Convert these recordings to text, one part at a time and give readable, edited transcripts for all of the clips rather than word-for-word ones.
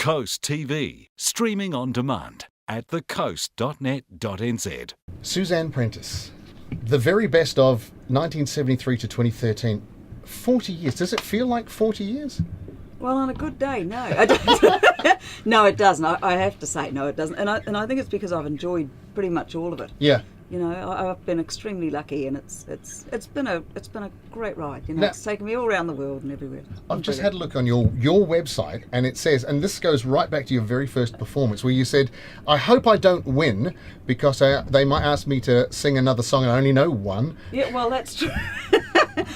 Coast TV, streaming on demand at thecoast.net.nz. Suzanne Prentice, the very best of 1973 to 2013. 40 years. Does it feel like 40 years? Well, on a good day, no. I don't. No, it doesn't. I have to say, no, it doesn't. And I think it's because I've enjoyed pretty much all of it. Yeah. You know, I've been extremely lucky, and it's been a great ride. You know, Now, it's taken me all around the world and everywhere. I've just had a look on your website, and it says, and this goes right back to your very first performance, where you said, "I hope I don't win because they might ask me to sing another song, and I only know one." Yeah, well, that's true.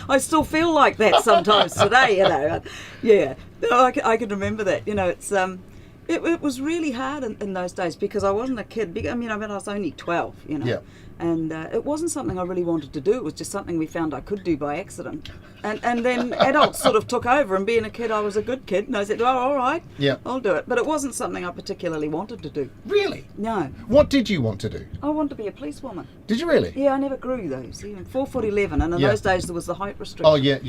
I still feel like that sometimes today. You know, yeah. No, I can remember that. You know, it's It was really hard in those days because I wasn't a kid. I mean, I was only 12, you know. Yeah. And it wasn't something I really wanted to do. It was just something we found I could do by accident. And then adults sort of took over, and being a kid, I was a good kid. And I said, oh, all right, Yeah. I'll do it. But it wasn't something I particularly wanted to do. Really? No. What did you want to do? I wanted to be a policewoman. Did you really? Yeah, I never grew those. Even 4'11", and in Yeah. those days there was the height restriction. Oh, yeah. And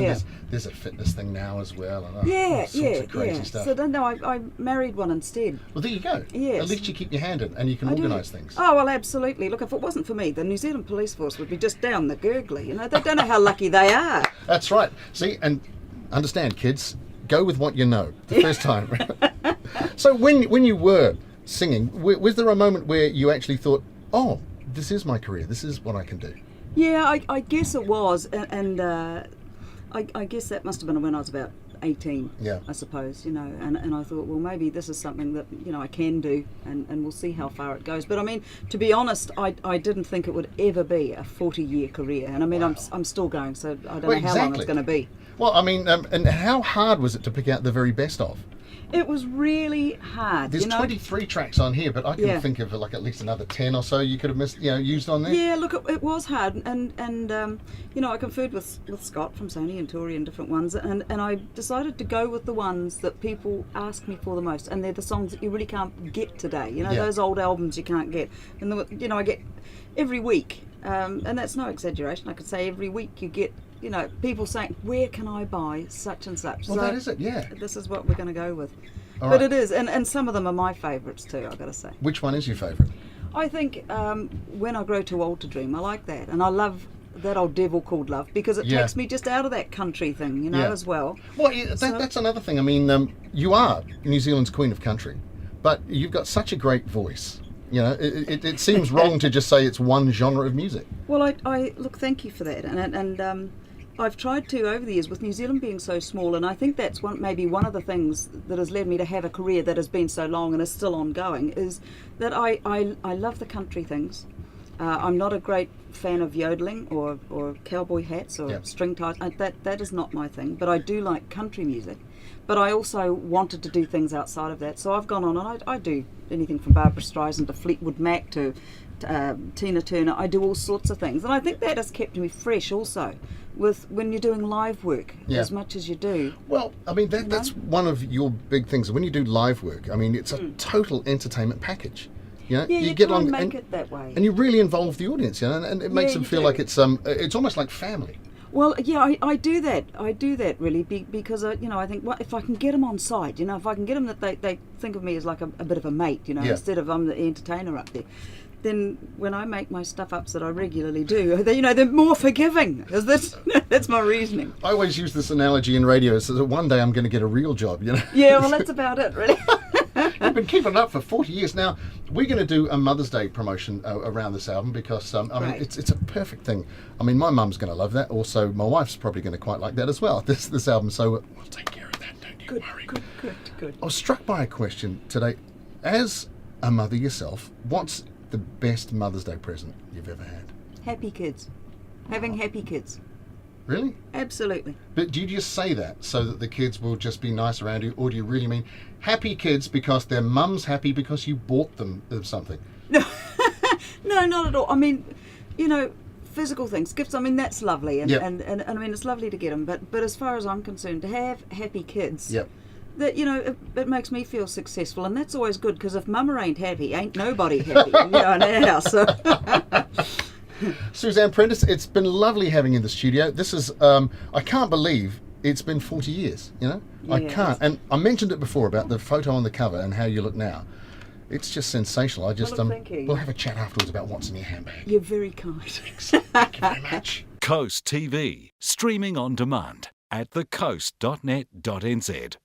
Yeah. there's a fitness thing now as well. And all sorts of crazy stuff. So then, no, I married one instead. Well, there you go. Yes. At least you keep your hand in and you can I do. organise things. Oh, well, absolutely. Look, if it wasn't for me, the New Zealand Police Force would be just down the gurgly. You know, they don't know how lucky they are. That's right. See, and understand, kids, go with what you know the first time. So when you were singing, was there a moment where you actually thought, oh, this is my career, this is what I can do? Yeah, I guess it was. And I guess that must have been when I was about 18, Yeah. I suppose, you know, and I thought, well, maybe this is something that, you know, I can do, and we'll see how far it goes. But I mean, to be honest, I didn't think it would ever be a 40-year career, and I mean, Wow. I'm still going, so I don't Well, know how long exactly. it's going to be. Well, I mean, and how hard was it to pick out the very best of? It was really hard. There's you know? 23 tracks on here, but I can Yeah. think of like at least another 10 or so you could have missed, used on there. Yeah, look, it was hard, and you know, I conferred with Scott from Sony and Tori and different ones, and I decided to go with the ones that people ask me for the most, and they're the songs that you really can't get today. You know, Yeah. those old albums you can't get, and you know, I get every week, and that's no exaggeration. I could say every week you get, you know, people saying, where can I buy such and such? Well, So that is it, yeah. This is what we're going to go with. All But right. it is, and some of them are my favourites too, I've got to say. Which one is your favourite? I think When I Grow Too Old to Dream, I like that. And I love That Old Devil Called Love because it Yeah. takes me just out of that country thing, you know, Yeah. as well. Well, So- that's another thing. I mean, you are New Zealand's Queen of Country, but you've got such a great voice. You know, it seems wrong to just say it's one genre of music. Well, I look, thank you for that. And I've tried to, over the years, with New Zealand being so small, and I think that's maybe one of the things that has led me to have a career that has been so long and is still ongoing, is that I love the country things. I'm not a great fan of yodeling or cowboy hats or Yeah. string ties. That is not my thing, but I do like country music. But I also wanted to do things outside of that, so I've gone on and I do anything from Barbara Streisand to Fleetwood Mac to Tina Turner. I do all sorts of things, and I think that has kept me fresh also with when you're doing live work Yeah. as much as you do. Well, I mean, that's one of your big things. When you do live work, I mean, it's a total entertainment package. You know, Yeah, you get try on and make and, it that way. and you really involve the audience, you know, and it makes Yeah, them you feel do. like it's almost like family. Well, yeah, I do that. I do that really because you know, I think, well, if I can get them on side, you know, if I can get them that they think of me as like a bit of a mate, you know, Yeah. instead of I'm the entertainer up there. Then when I make my stuff ups that I regularly do, you know, they're more forgiving. Is this? That's my reasoning. I always use this analogy in radio, so that one day I'm going to get a real job, you know. Yeah, well, that's about it, really. You've been keeping it up for 40 years now. We're going to do a Mother's Day promotion around this album because I mean Right. it's a perfect thing. I mean, my mum's going to love that. Also, my wife's probably going to quite like that as well. This album, so we'll take care of that. Don't you Good, worry. good. I was struck by a question today. As a mother yourself, what's the best Mother's Day present you've ever had? Happy kids, having happy kids. Really? Absolutely. But do you just say that so that the kids will just be nice around you, or do you really mean happy kids because their mum's happy because you bought them something? No, not at all. I mean, you know, physical things, gifts. I mean, that's lovely, and Yep. and I mean, it's lovely to get them. But as far as I'm concerned, to have happy kids, Yep. that, you know, it makes me feel successful, and that's always good because if Mama ain't happy, ain't nobody happy, you know, in our house. So. Suzanne Prentice, it's been lovely having you in the studio. This is, I can't believe it's been 40 years, you know? I Yeah, can't. it's- And I mentioned it before about the photo on the cover and how you look now. It's just sensational. I just, Well, thank you. we'll have a chat afterwards about what's in your handbag. You're very kind. Thank you very much. Coast TV, streaming on demand at thecoast.net.nz.